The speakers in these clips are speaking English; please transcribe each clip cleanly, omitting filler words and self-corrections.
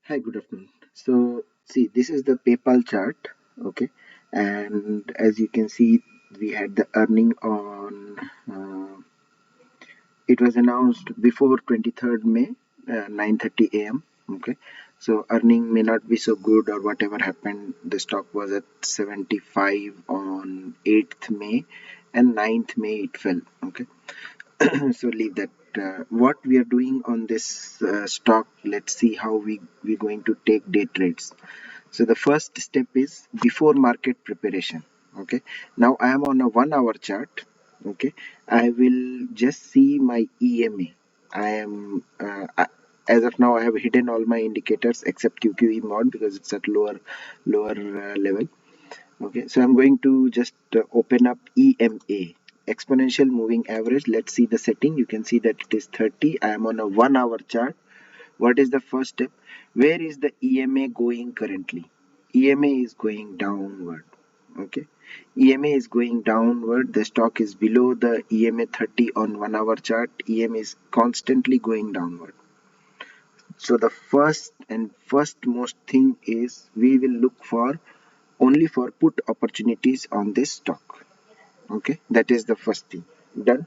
Hi, good afternoon. So, see, this is the PayPal chart, okay, and as you can see, we had the earning on. It was announced before 23rd May, 9:30 a.m. Okay, so earning may not be so good or whatever happened. The stock was at 75 on 8th May, and 9th May it fell. Okay, so leave that. What we are doing on this stock, let's see how we're going to take day trades. So the first step is before market preparation. Okay, now I am on a 1 hour chart. Okay, I will just see my EMA. I am as of now I have hidden all my indicators except QQE mod because it's at lower level. Okay, so I'm going to just open up EMA, exponential moving average. Let's see the setting. You can see that it is 30. I am on a 1 hour chart. What is the first step? Where is the EMA going currently? EMA is going downward. Okay, EMA is going downward. The stock is below the EMA 30 on 1 hour chart. EMA is constantly going downward. So the first most thing is we will look for only for put opportunities on this stock. Okay, that is the first thing. Done.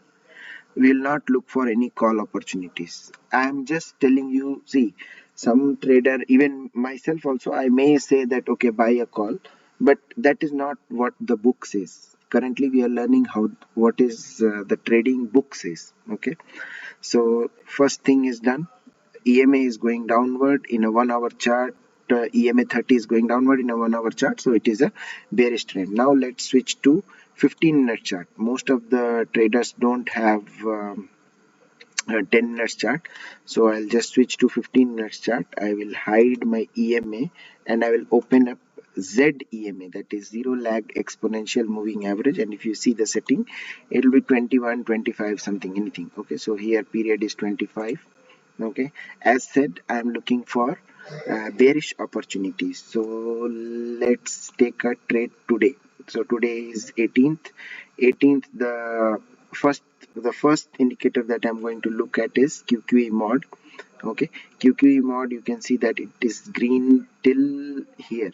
We will not look for any call opportunities. I am just telling you, see, some trader, even myself also, I may say that okay, buy a call, but that is not what the book says. Currently, we are learning how what is the trading book says. Okay, so first thing is done. EMA is going downward in a 1 hour chart. EMA 30 is going downward in a 1 hour chart, so it is a bearish trend. Now let's switch to 15-minute chart. Most of the traders don't have 10 minutes chart, so I'll just switch to 15 minutes chart. I will hide my EMA and I will open up ZEMA, that is zero lag exponential moving average, and if you see the setting, it will be 21, 25, something, anything. Okay, so here period is 25. Okay, as said, I am looking for bearish opportunities. So let's take a trade today. So today is 18th. The first indicator that I'm going to look at is QQE mod. Okay, QQE mod, you can see that it is green till here.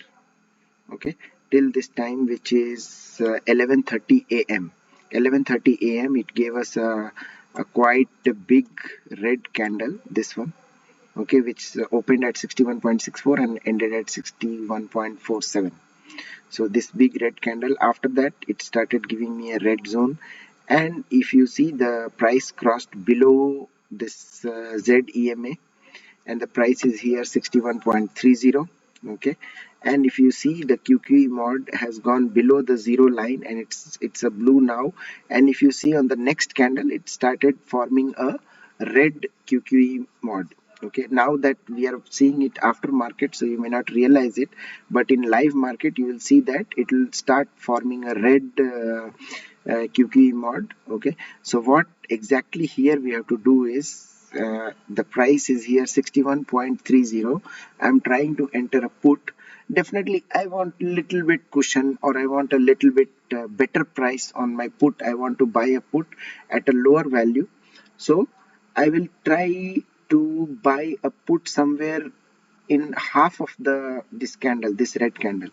Okay, till this time, which is 11:30 a.m. 11:30 a.m. It gave us a quite a big red candle, this one. Okay, which opened at 61.64 and ended at 61.47. So this big red candle, after that it started giving me a red zone, and if you see, the price crossed below this ZEMA, and the price is here 61.30. Okay, and if you see, the QQE mod has gone below the zero line and it's a blue now, and if you see on the next candle, it started forming a red QQE mod. Okay, now that we are seeing it after market, so you may not realize it, but in live market you will see that it will start forming a red QQE mod. Okay, so what exactly here we have to do is, the price is here 61.30. I'm trying to enter a put. Definitely I want little bit cushion, or I want a little bit better price on my put. I want to buy a put at a lower value, so I will try to buy a put somewhere in half of this candle, this red candle.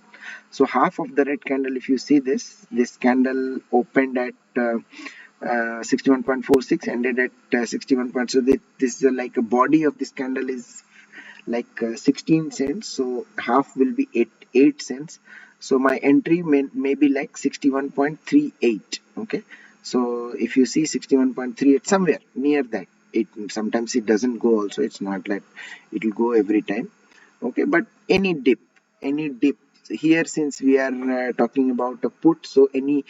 So half of the red candle, if you see, this candle opened at 61.46, ended at 61 point. So this is like a body of this candle is like 16 cents, so half will be 8 cents. So my entry may be like 61.38. Okay, so if you see 61.38, somewhere near that, it sometimes it doesn't go also, it's not like it will go every time. Okay, but any dip here, since we are talking about a put, so any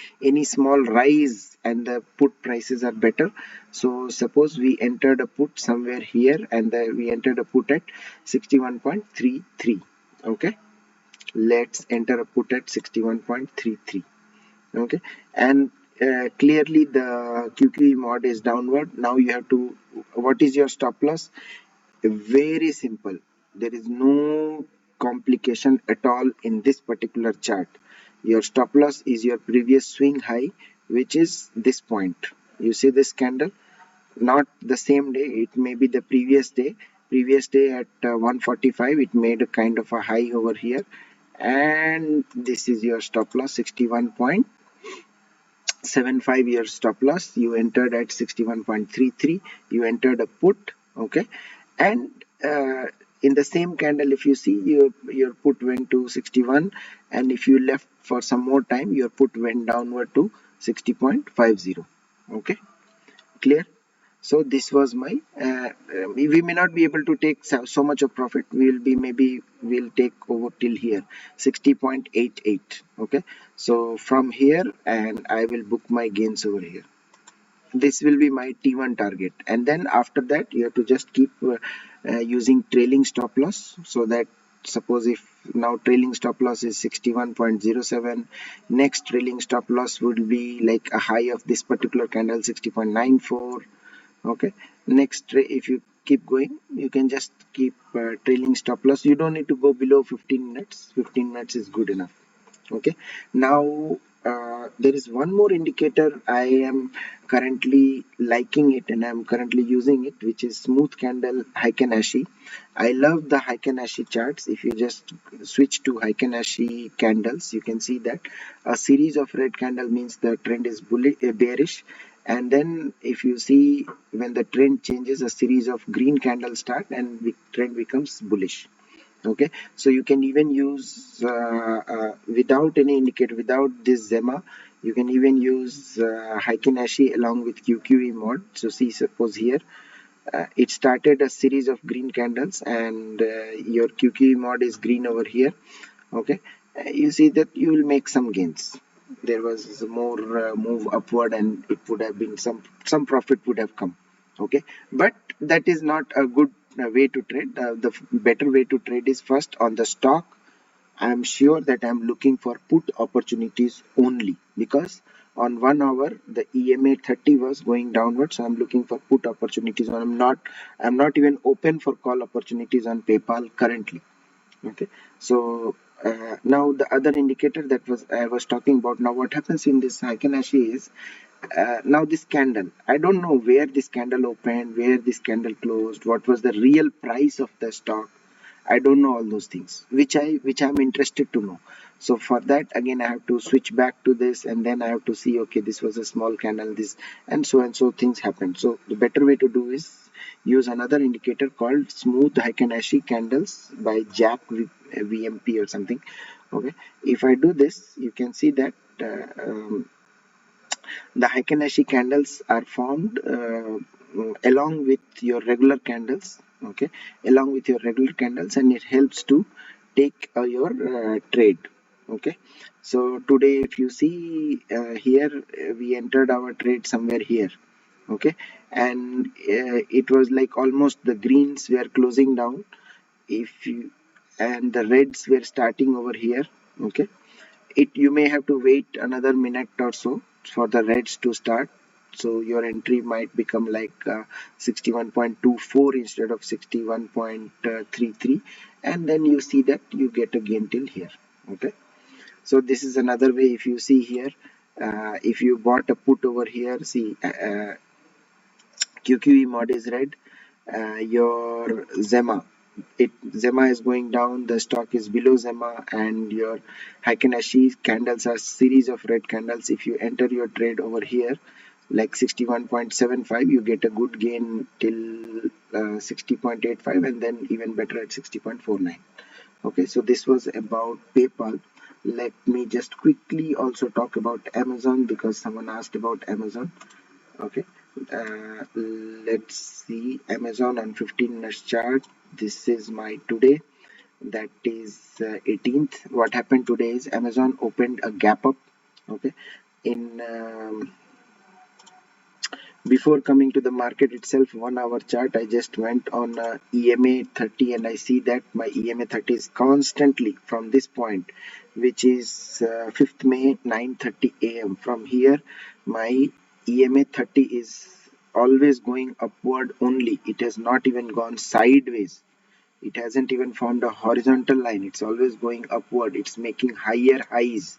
small rise and the put prices are better. So suppose we entered a put somewhere here, and we entered a put at 61.33. Okay, let's enter a put at 61.33. Okay, and clearly the QQE mod is downward. Now you have to, what is your stop loss? Very simple. There is no complication at all in this particular chart. Your stop loss is your previous swing high, which is this point. You see this candle? Not the same day, it may be the previous day. Previous day at 145, it made a kind of a high over here, and this is your stop loss, 61.75 year stop loss. You entered at 61.33. You entered a put, okay, and in the same candle, if you see, your put went to 61, and if you left for some more time, your put went downward to 60.50. Okay, clear? So this was my we may not be able to take so much of profit. Maybe we'll take over till here 60.88. Okay, so from here, and I will book my gains over here. This will be my T1 target, and then after that you have to just keep using trailing stop loss, so that suppose if now trailing stop loss is 61.07, next trailing stop loss would be like a high of this particular candle, 60.94. Okay, next if you keep going, you can just keep trailing stop loss. You don't need to go below 15 minutes. 15 minutes is good enough. Okay, now there is one more indicator I am currently liking it, and I'm currently using it, which is smooth candle Heiken Ashi. I love the Heiken Ashi charts. If you just switch to Heiken Ashi candles, you can see that a series of red candle means the trend is bearish, and then if you see, when the trend changes, a series of green candles start and the trend becomes bullish. Okay, so you can even use without any indicator, without this Zema, you can even use Heiken Ashi along with QQE mod. So see, suppose here it started a series of green candles, and your QQE mod is green over here. Okay, you see that you will make some gains. There was more move upward, and it would have been some profit would have come. Okay, but that is not a good way to trade. The better way to trade is first on the stock. I am sure that I am looking for put opportunities only, because on 1 hour the EMA 30 was going downward, so I'm looking for put opportunities. I'm not even open for call opportunities on PayPal currently. Okay, so now the other indicator that was I was talking about. Now what happens in this Heiken Ashi is, now this candle, I don't know where this candle opened, where this candle closed, what was the real price of the stock. I don't know all those things, which I'm interested to know. So for that, again, I have to switch back to this, and then I have to see, okay, this was a small candle, this, and so things happen. So the better way to do is use another indicator called smooth Heiken Ashi candles by Jack VMP or something. Okay, if I do this, you can see that the Heiken Ashi candles are formed along with your regular candles. Okay, along with your regular candles, and it helps to take your trade. Okay, so today if you see here, we entered our trade somewhere here. Okay, and it was like almost the greens were closing down, if you and the reds were starting over here. Okay, it you may have to wait another minute or so for the reds to start, so your entry might become like 61.24 instead of 61.33, and then you see that you get a gain till here. Okay, so this is another way. If you see here, if you bought a put over here, see QQE mod is red, your Zema is going down, the stock is below Zema, and your Heiken Ashi candles are series of red candles. If you enter your trade over here, like 61.75, you get a good gain till 60.85, and then even better at 60.49. Okay, so this was about PayPal. Let me just quickly also talk about Amazon, because someone asked about Amazon. Okay, let's see Amazon on 15 minutes chart. This is my today, that is 18th. What happened today is Amazon opened a gap up. Okay, in before coming to the market itself, 1 hour chart, I just went on EMA 30, and I see that my EMA 30 is constantly from this point, which is 5th May 9:30 a.m. From here, my EMA 30 is always going upward only. It has not even gone sideways. It hasn't even formed a horizontal line. It's always going upward. It's making higher highs.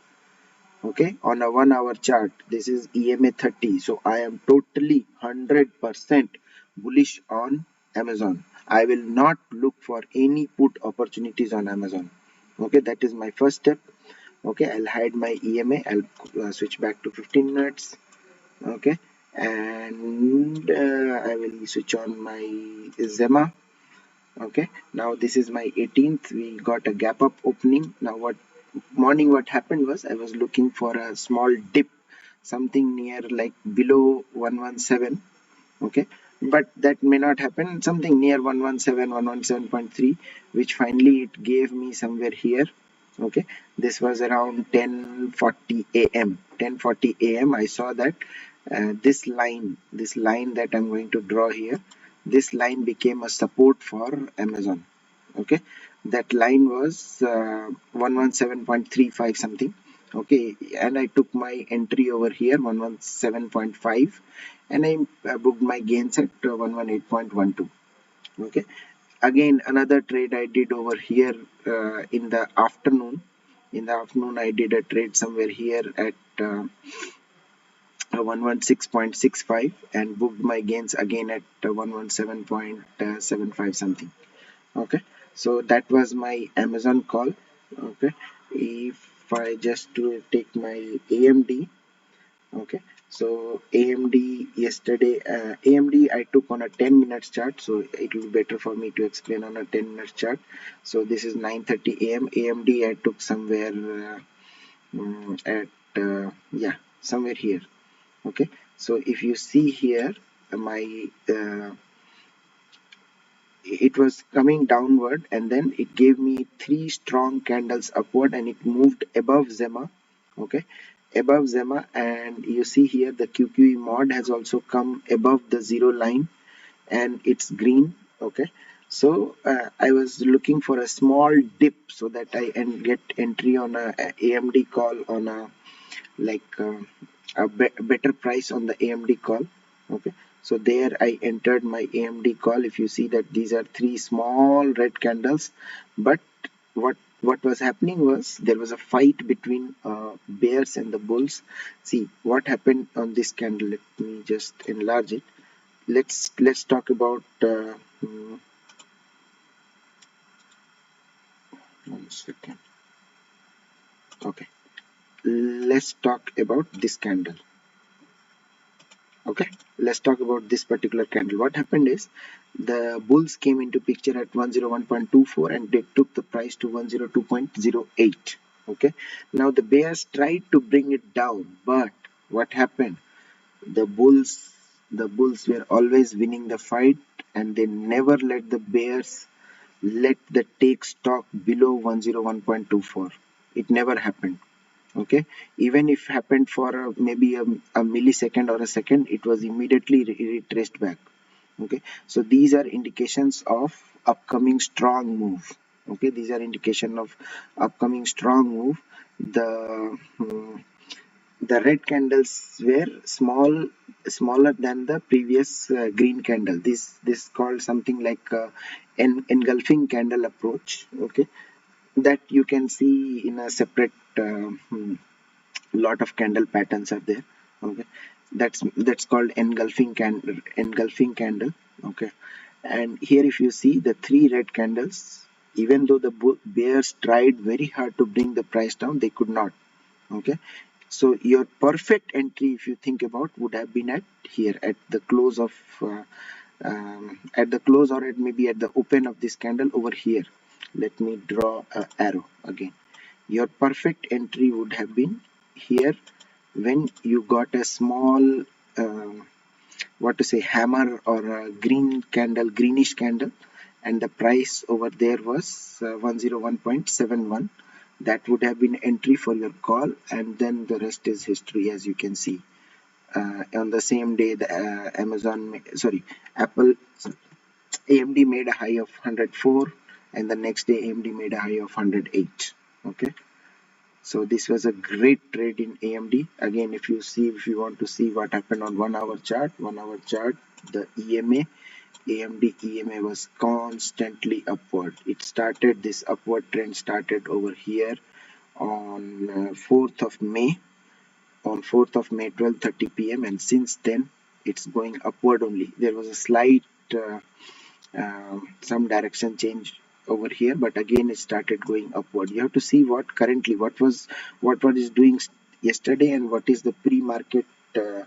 Okay, on a 1 hour chart, this is EMA 30. So I am totally 100% bullish on Amazon. I will not look for any put opportunities on Amazon. Okay, that is my first step. Okay, I'll hide my EMA. I'll switch back to 15 minutes. Okay, and I will switch on my Zema. Okay, now this is my 18th. We got a gap up opening. Now what happened was I was looking for a small dip, something near like below 117. Okay, but that may not happen, something near 117, 117.3, which finally it gave me somewhere here. Okay, this was around 10:40 a.m. 10:40 a.m. I saw that this line that I'm going to draw here, this line became a support for Amazon. Okay, that line was 117.35 something. Okay, and I took my entry over here 117.5, and I booked my gains at 118.12. Okay, again another trade I did over here in the afternoon. In the afternoon I did a trade somewhere here at 116.65 and booked my gains again at 117.75 something. Okay, so that was my Amazon call. Okay, if I just to take my AMD. Okay, so AMD yesterday, AMD I took on a 10 minutes chart, so it will be better for me to explain on a 10 minutes chart. So this is 9:30 a.m. AMD I took somewhere at yeah, somewhere here. Okay, so if you see here, my it was coming downward, and then it gave me three strong candles upward, and it moved above Zema. Okay, above Zema, and you see here the QQE mod has also come above the zero line, and it's green. Okay, so I was looking for a small dip so that I get entry on a AMD call on a like better price on the AMD call. Okay, so there I entered my AMD call. If you see that these are three small red candles, but what was happening was there was a fight between bears and the bulls. See what happened on this candle. Let me just enlarge it. Let's talk about 1 second. Okay, let's talk about this candle. Okay, let's talk about this particular candle. What happened is the bulls came into picture at 101.24 and they took the price to 102.08. Okay, now the bears tried to bring it down, but what happened? The bulls were always winning the fight, and they never let the bears let the take stock below 101.24. It never happened. Okay, even if happened for maybe a millisecond or a second, it was immediately retraced back. Okay, so these are indications of upcoming strong move. Okay, these are indication of upcoming strong move. The red candles were smaller than the previous green candle. This called something like engulfing candle approach. Okay, that you can see in a separate lot of candle patterns are there. Okay, that's called engulfing candle. Okay, and here if you see the three red candles, even though the bears tried very hard to bring the price down, they could not. Okay, so your perfect entry, if you think about, would have been at here at the close of at the close, or at maybe at the open of this candle over here. Let me draw a arrow again. Your perfect entry would have been here when you got a small what to say hammer or a greenish candle, and the price over there was 101.71. That would have been entry for your call, and then the rest is history, as you can see. On the same day, the Apple, AMD made a high of 104, and the next day AMD made a high of 108. Okay, so this was a great trade in AMD. Again, if you want to see what happened on 1 hour chart, the EMA, AMD EMA was constantly upward. This upward trend started over here on 4th of May, 12:30 p.m. and since then it's going upward only. There was a slight some direction change over here, but again it started going upward. You have to see what currently what is doing yesterday and what is the pre-market uh,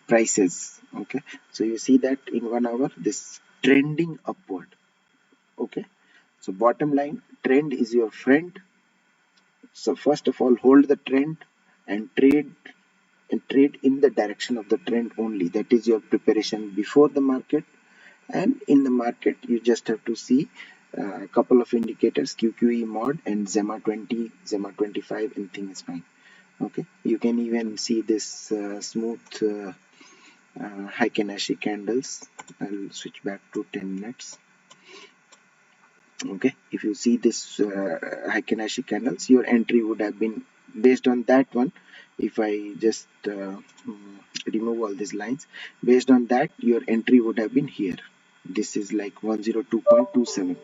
prices. Okay, so you see that in 1 hour this trending upward. Okay, so bottom line, trend is your friend. So first of all, hold the trend and trade in the direction of the trend only. That is your preparation before the market. And in the market, you just have to see a couple of indicators, QQE mod and ZEMA 20, ZEMA 25, and thing is fine. Okay, you can even see this smooth Heiken-Ashi candles. I'll switch back to 10 minutes. Okay, if you see this Heiken-Ashi candles, your entry would have been based on that one. If I just remove all these lines, based on that your entry would have been here. This is like 102.27.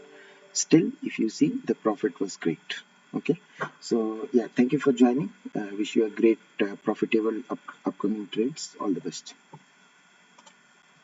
Still, if you see, the profit was great. Okay, so yeah, thank you for joining. Wish you a great profitable upcoming trades. All the best.